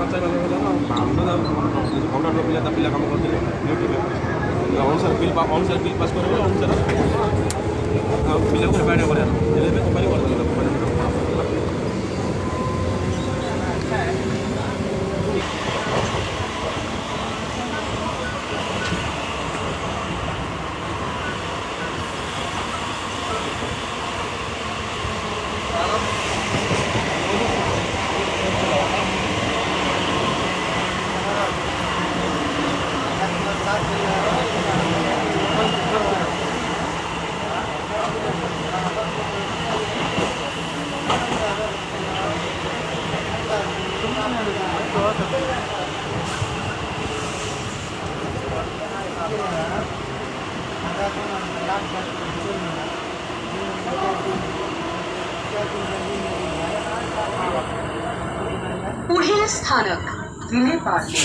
ପାଞ୍ଚ ପିଲା ପିଲା କାମ କରିଥିଲେ ଅନୁସାରେ ବିଲ୍ ପାସ୍ କରିବେ ଅନୁସାରେ ଆଉ ପିଲାକୁ ବାଣିଆ କରିବା ହେଲେ ଏବେ କମ୍ପାନୀ କରିଦେଲା କମ୍ପାନୀ पुढील स्थानक विलेपार्ले।